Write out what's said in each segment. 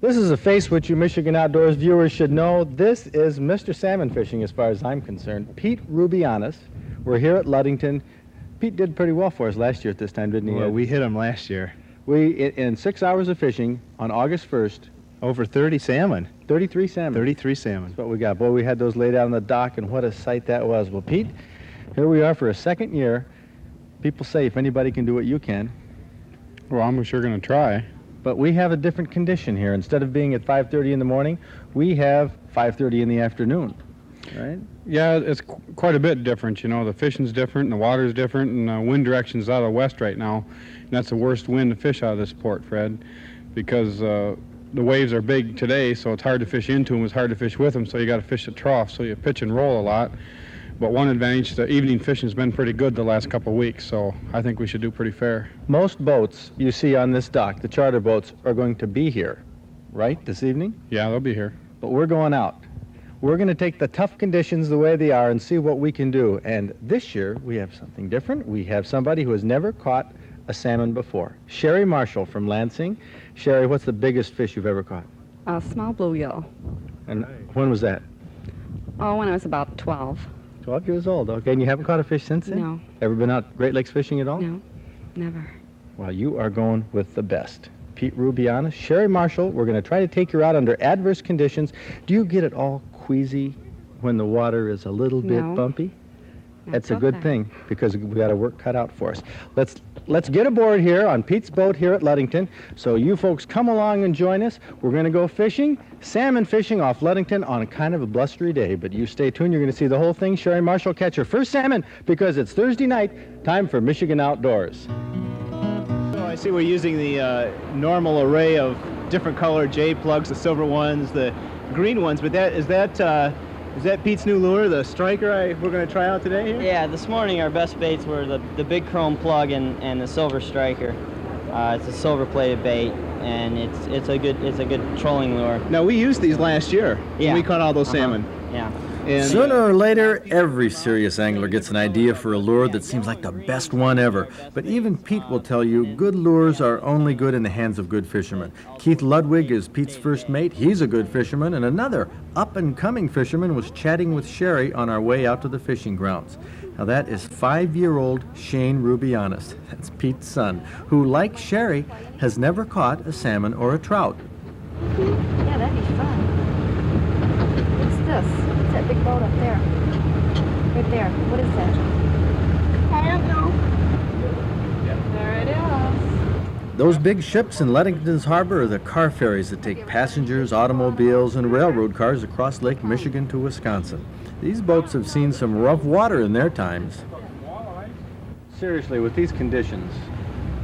This is a face which you Michigan Outdoors viewers should know. This is Mr. Salmon Fishing as far as I'm concerned. Pete Ruboyianes. We're here at Ludington. Pete did pretty well for us last year at this time, didn't he? Well, we hit him last year. In 6 hours of fishing on August 1st. Over 30 salmon. 33 salmon. 33 salmon. That's what we got. Boy, we had those laid out on the dock, and what a sight that was. Well, Pete, here we are for a second year. People say if anybody can do it, you can. Well, I'm sure going to try. But we have a different condition here. Instead of being at 5:30 in the morning, we have 5:30 in the afternoon, right? Yeah, it's quite a bit different. You know, the fishing's different, and the water's different, and the wind direction's out of the west right now. And that's the worst wind to fish out of this port, Fred, because the waves are big today, so it's hard to fish into them. It's hard to fish with them, so you got to fish at trough, so you pitch and roll a lot. But one advantage, the evening fishing's been pretty good the last couple of weeks, so I think we should do pretty fair. Most boats you see on this dock, the charter boats, are going to be here, right, this evening? Yeah, they'll be here. But we're going out. We're going to take the tough conditions the way they are and see what we can do. And this year, we have something different. We have somebody who has never caught a salmon before. Sherry Marshall from Lansing. Sherry, what's the biggest fish you've ever caught? A small bluegill. And when was that? Oh, when I was about 12. 12 years old, okay. And you haven't caught a fish since then? No. Ever been out Great Lakes fishing at all? No, never. Well, you are going with the best. Pete Ruboyianes, Sherry Marshall, we're going to try to take you out under adverse conditions. Do you get it all queasy when the water is a little bit bumpy? That's a good thing, because we got a work cut out for us. Let's get aboard here on Pete's boat here at Ludington. So you folks come along and join us. We're going to go fishing, salmon fishing off Ludington on a kind of a blustery day. But you stay tuned. You're going to see the whole thing. Sherry Marshall catch her first salmon because it's Thursday night. Time for Michigan Outdoors. So I see we're using the normal array of different colored J plugs, the silver ones, the green ones. But is that Pete's new lure, the striker we're going to try out today here? Yeah, this morning our best baits were the big chrome plug and the silver striker. It's a silver plated bait, and it's a good trolling lure. Now, we used these last year when we caught all those salmon. Yeah. And sooner or later, every serious angler gets an idea for a lure that seems like the best one ever. But even Pete will tell you good lures are only good in the hands of good fishermen. Keith Ludwig is Pete's first mate. He's a good fisherman. And another up-and-coming fisherman was chatting with Sherry on our way out to the fishing grounds. Now that is 5-year-old Shane Ruboyianes. That's Pete's son, who, like Sherry, has never caught a salmon or a trout. Yeah, that'd be fun. What's this? What's that big boat up there? Right there. What is that? I don't know. There it is. Those big ships in Ludington's harbor are the car ferries that take passengers, automobiles, and railroad cars across Lake Michigan to Wisconsin. These boats have seen some rough water in their times. Seriously, with these conditions,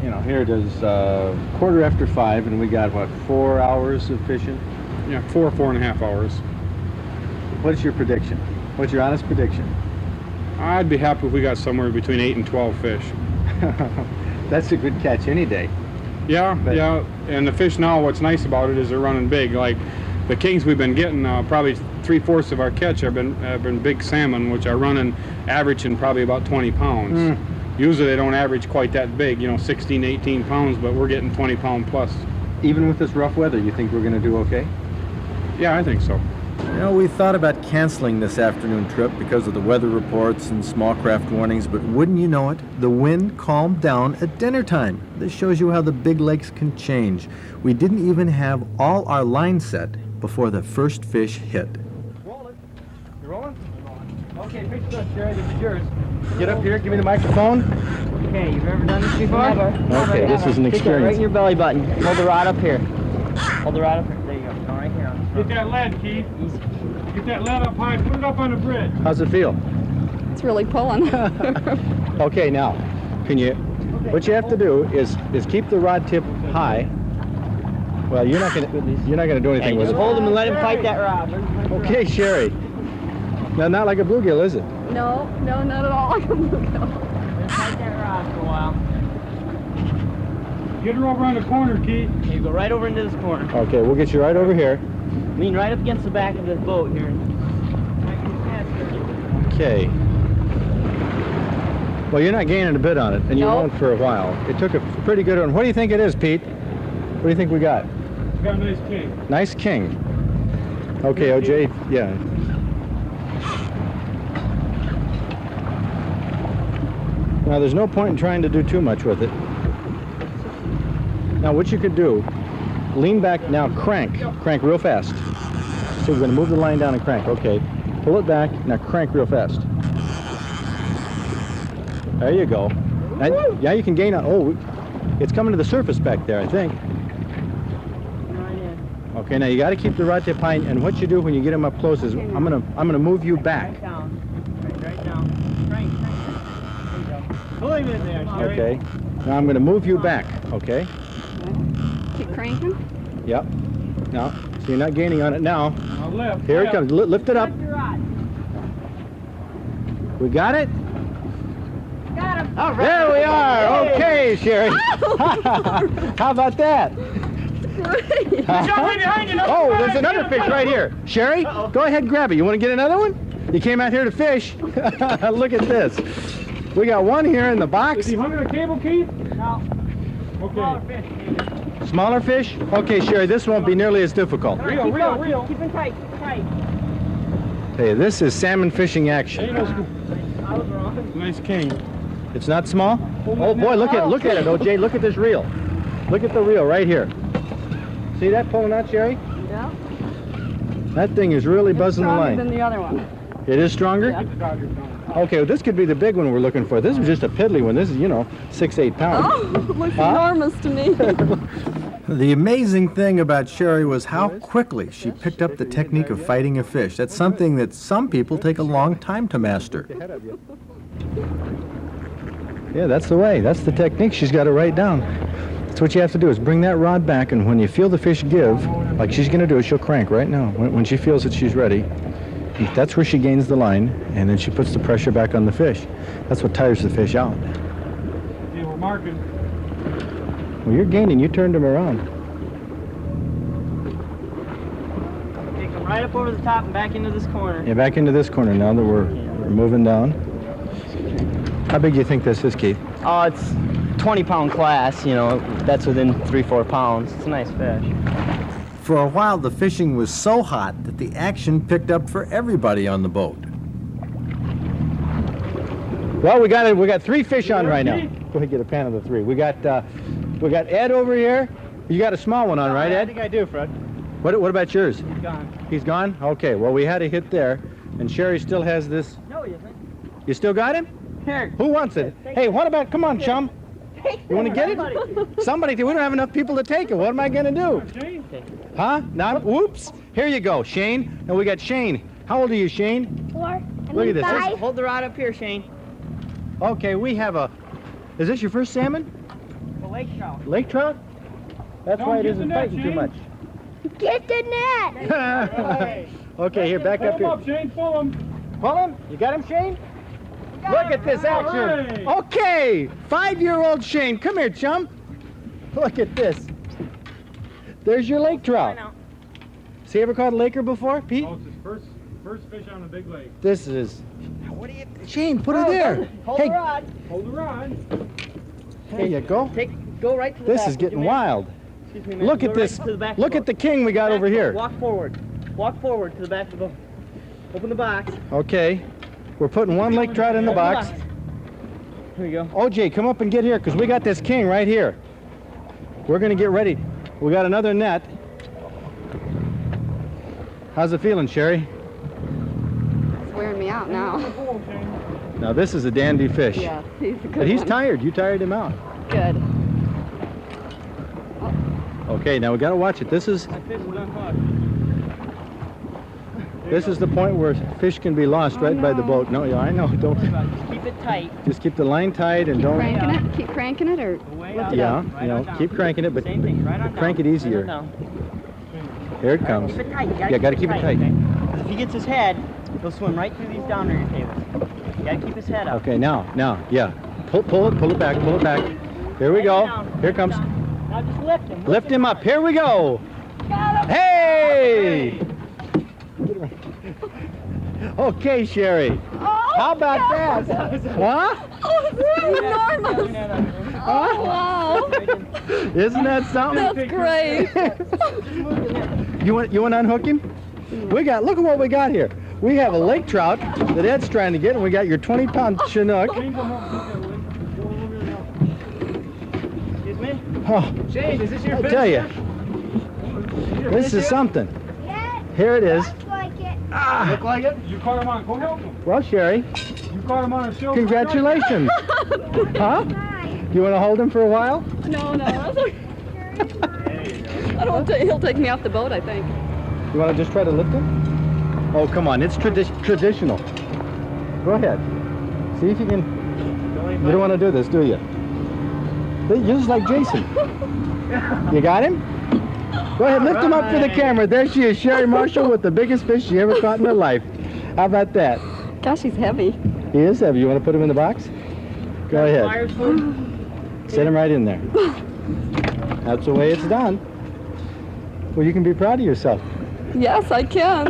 you know, here it is 5:15, and we got, what, 4 hours of fishing? Yeah, 4.5 hours. What's your prediction? What's your honest prediction? I'd be happy if we got somewhere between 8 and 12 fish. That's a good catch any day. Yeah, yeah, and the fish now, what's nice about it is they're running big. Like the kings we've been getting, probably 3/4 of our catch have been big salmon, which are running, averaging probably about 20 pounds. Usually they don't average quite that big, you know, 16, 18 pounds, but we're getting 20 pound plus. Even with this rough weather, you think we're going to do okay? Yeah, I think so. You know, we thought about canceling this afternoon trip because of the weather reports and small craft warnings, but wouldn't you know it, the wind calmed down at dinner time. This shows you how the big lakes can change. We didn't even have all our lines set before the first fish hit. roll it. You rolling? Okay, fish this, Jerry. This is yours. Get up here, give me the microphone. Okay, you've ever done this before? Never. Okay, this is an Stick it right in experience. your belly button. Hold the rod up here. Hold the rod up here. There you go. Go right here. Get that lead, Keith. Easy. Get that lead up high. Put it up on the bridge. How's it feel? It's really pulling. Okay, now, what you have to do is keep the rod tip high. Well, you're not gonna do anything Hey, with just it. hold him and let him fight that rod. Okay, Sherry. Now, not like a bluegill, is it? No, not at all. Let him fight that rod for a while. Get her over on the corner, Keith. Here, you go right over into this corner. Okay, we'll get you right over here. Lean right up against the back of this boat here. Okay. Well, you're not gaining a bit on it, and you Nope. won't for a while. It took a pretty good one. What do you think it is, Pete? What do you think we got? got a nice king. Nice king. Okay, OJ, yeah. Now, there's no point in trying to do too much with it. Now, what you could do, lean back, now crank real fast. So we're going to move the line down and crank. Okay, pull it back, now crank real fast. There you go. Now, yeah, you can gain on, oh, it's coming to the surface back there, I think. Okay, now you got to keep the rod tip high, and what you do when you get them up close is I'm gonna move you back. Right down. Right down. Crank. There you go. Pull him in there, Sherry. Okay. Now I'm gonna move you back. Okay. Keep cranking. Yep. Now, so you're not gaining on it now. Now lift. Here it comes. Lift it up. Lift your rod. We got it. Got him. All right. There we are. Okay, Sherry. How about that? Great. Oh, there's another fish right here. Sherry, go ahead and grab it. You want to get another one? You came out here to fish. Look at this. We got one here in the box. Is he hung on a cable, Keith? No. Smaller Okay. fish, maybe. Smaller fish? Okay, Sherry, this won't be nearly as difficult. All right, keep going. Keep it tight. Keep it tight. Hey, this is salmon fishing action. I was wrong. Nice king. It's not small? Oh boy, look at it, OJ. Look at this reel. Look at the reel right here. See that pulling out, Sherry? Yeah. That thing is really buzzing the Stronger than line. the other one. It is stronger? Yeah. Okay, well, this could be the big one we're looking for. This is just a piddly one. This is, 6-8 pounds. Oh, looks Huh? enormous to me. The amazing thing about Sherry was how quickly she picked up the technique of fighting a fish. That's something that some people take a long time to master. Yeah, that's the way. That's the technique. She's got to write down. That's what you have to do is bring that rod back, and when you feel the fish give, like she's going to do, she'll crank right now. When she feels that she's ready, that's where she gains the line, and then she puts the pressure back on the fish. That's what tires the fish out. Hey, we're marking. Well, you're gaining. You turned him around. Okay, come right up over the top and back into this corner. Yeah, back into this corner now that we're moving down. How big do you think this is, Keith? Oh, it's 20-pound class, that's within 3-4 pounds. It's a nice fish. For a while, the fishing was so hot that the action picked up for everybody on the boat. Well, we got 3 fish on right now. Go ahead, get a pan of the 3. We got Ed over here. You got a small one on, right, I Ed? think I do, Fred. What about yours? He's gone. He's gone? Okay, well, we had a hit there, and Sherry still has this. No, he isn't. You still got him? Here. Who wants it? Hey, what about, come on, chum. You want to get it? Somebody, we don't have enough people to take it. What am I going to do? Huh? Now, whoops. Here you go, Shane. And we got Shane. How old are you, Shane? 4. Look at this. 5. Hold the rod up here, Shane. Okay, we have a... Is this your first salmon? The lake trout. Lake trout? That's why it isn't fighting too much. Get the net. Okay, here, back up Pull him here. up, Shane. Pull him. Pull him? You got him, Shane? Look at this action. Okay, 5-year-old Shane. Come here, chum. Look at this. There's your lake trout. Has he ever caught a laker before, Pete? Oh, it's his first fish on a big lake. This is... Shane, put her there. Hold Hey, the rod. Hold the rod. there you go. Go right to the back. This is getting Come here. wild. Excuse me, man. Look Go at right this. to the back Look of at the king we got back over of the here. boat. Walk forward. Walk forward to the back of the boat. Open the box. Okay, we're putting one lake trout in the Open box. Here we go. OJ, come up and get here, because we got this king right here. We're going to get ready. We got another net. How's it feeling, Sherry? It's wearing me out now. Now, this is a dandy fish. Yeah, he's a good But he's one. tired. You tired him out. Good. Okay, now we got to watch it. This is My fish is unhooked. the point where fish can be lost right by the no. boat. No, yeah, I know. Don't. Just keep it tight. Just keep the line tight and Keep don't. cranking it. Keep cranking it, or Go way lift up. it Yeah, up. Right on down. keep cranking it, but Same thing. Right on down. crank it easier. Right on down. Here it comes. Keep it tight. Yeah, gotta keep it tight. Okay? 'Cause if he gets his head, he'll swim right through these down rigger tables. You gotta keep his head up. Okay, now, yeah. Pull it back. Here we Right go. down, Here right comes. down. Now just lift him. Lift him up. Here we go. Hey! Okay, Sherry. Oh, How about that? Huh? Oh, it's enormous. Oh, wow. Isn't that something? That's great. You want to unhook him? Look at what we got here. We have a lake trout that Ed's trying to get, and we got your 20-pound Chinook. Excuse me? Oh, Shane, is this your I fish? tell you, this is something. Here it is. Look like it? You caught him on. Go help him. Well, Sherry, You caught him on a show. congratulations. Huh? You want to hold him for a while? No, that's okay. I don't think he'll take me off the boat, I think. You want to just try to lift him? Oh, come on. It's traditional. Go ahead. See if you can. You don't want to do this, do you? You're just like Jason. You got him? Go ahead, lift him up for the camera. There she is, Sherry Marshall, with the biggest fish she ever caught in her life. How about that? Gosh, he's heavy. He is heavy. You want to put him in the box? Go ahead. Sit him right in there. That's the way it's done. Well, you can be proud of yourself. Yes, I can.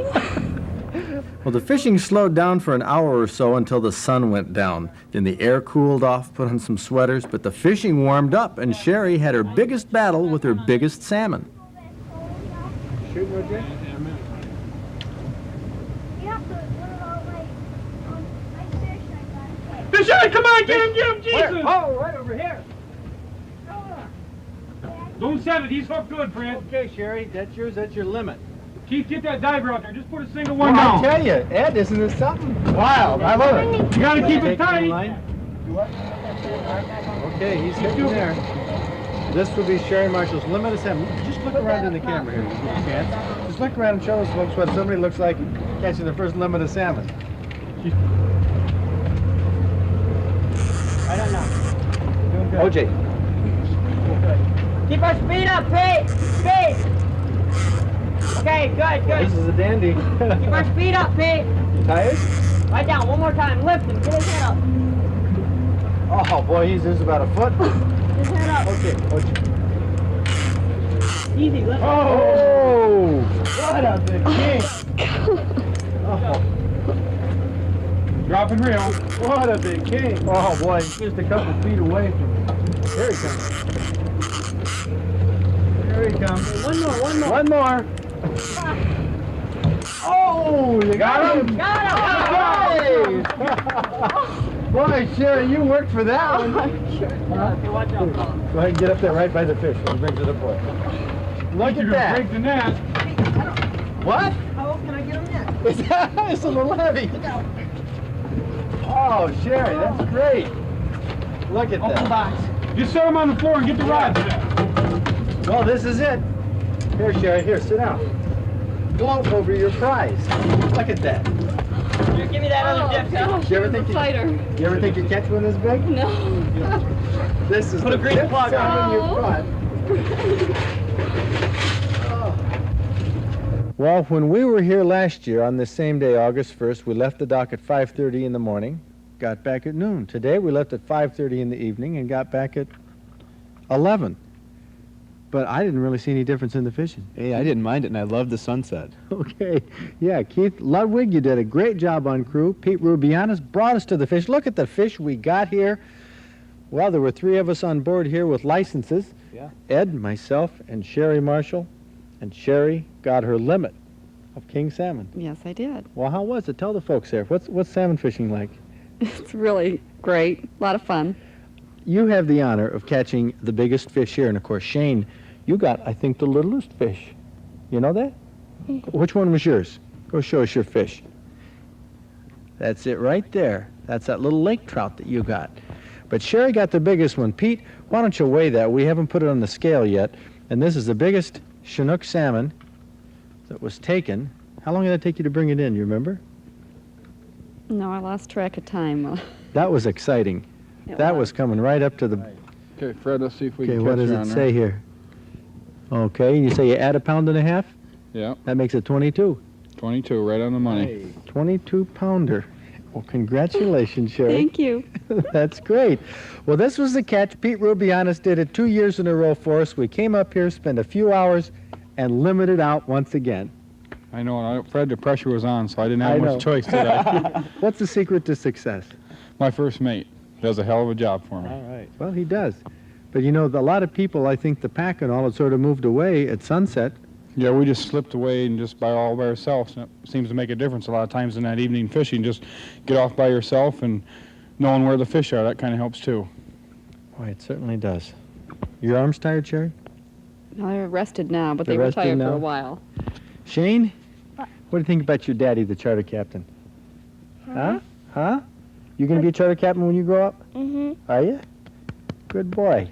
Well, the fishing slowed down for an hour or so until the sun went down. Then the air cooled off, put on some sweaters, but the fishing warmed up, and Sherry had her biggest battle with her biggest salmon. Shooting, Roger? Fish on! Come on, get him, Jason! Oh, right over here. Don't set it. He's hooked good, Fred. Okay, Sherry, that's yours. That's your limit. Keith, get that diver out there. Just put a single Well, one I down. tell you, Ed, isn't this something? Wild. I love it. You gotta keep it Take the tight. line. Okay, he's hitting there. This will be Sherry Marshall's limit of salmon. Just look around in the camera here, if you can. Just look around and show us folks what somebody looks like catching their first limit of salmon. I don't know. Doing good. OJ. Keep our speed up, Pete! Speed! Okay, good, This good. is a dandy. Keep our speed up, Pete! Tired? Right down, one more time. Lift him. Get his head up. Oh boy, he's about a foot. His head up. Okay, OJ. Easy, lift him. Oh! What a big king. Oh, Drop and reel. What a big king. oh boy, just a couple feet away from him. Here he comes. Here he comes. One more, one more. One more. Oh, you got him. Got him! Boy, Sherry, you worked for that one. Okay, watch out. Go ahead and get up there right by the fish when he brings it up for you. Look You're at gonna that. break the net. What? How low can I get him net? It's a little heavy. Oh, Sherry, that's great. Look at Open that. box. Just set him on the floor and get the rods set. Well, this is it. Here, Sherry, here, sit down. Gloat over your prize. Look at that. Here, give me that other dip. gosh, You ever you're think a you- fighter. You ever think you'd catch one this big? No. This is Put the a green fifth plug on. salmon you've Oh. caught. Well, when we were here last year on this same day, August 1st, we left the dock at 5:30 in the morning, got back at noon. Today we left at 5:30 in the evening and got back at 11. But I didn't really see any difference in the fishing. Hey, I didn't mind it, and I love the sunset. Okay, yeah, Keith Ludwig, you did a great job on crew. Pete Ruboyianes brought us to the fish. Look at the fish we got here. Well, there were 3 of us on board here with licenses. Yeah. Ed, myself, and Sherry Marshall. And Sherry got her limit of king salmon. Yes, I did. Well, how was it? Tell the folks there. What's salmon fishing like? It's really great. A lot of fun. You have the honor of catching the biggest fish here, and of course, Shane, you got, I think, the littlest fish. You know that? Which one was yours? Go show us your fish. That's it right there. That's that little lake trout that you got. But Sherry got the biggest one. Pete, why don't you weigh that? We haven't put it on the scale yet. And this is the biggest Chinook salmon that was taken. How long did it take you to bring it in, you remember? No, I lost track of time. That was exciting. That was coming right up to the... Okay, Fred, let's see if we Okay, can what catch does her it on say here? Okay, you say you add 1.5 pounds? Yeah, That makes it 22. 22, right on the money. 22-pounder. Well, congratulations, Sherry. Thank you. That's great. Well, this was the catch. Pete Ruboyianes did it 2 years in a row for us. We came up here, spent a few hours, and limited out once again. I know. Fred, the pressure was on, so I didn't I have know. much choice today. What's the secret to success? My first mate does a hell of a job for me. All right. Well, he does. But you know, a lot of people, I think the pack and all had sort of moved away at sunset. Yeah, we just slipped away and just all by ourselves. And it seems to make a difference a lot of times in that evening fishing. Just get off by yourself and knowing where the fish are, that kind of helps too. Boy, it certainly does. Your arms tired, Sherry? No, they're rested now, but They're they were rested tired now? for a while. Shane? What do you think about your daddy, the charter captain? Huh? Huh? You gonna be a charter captain when you grow up? Mm-hmm. Are you? Good boy.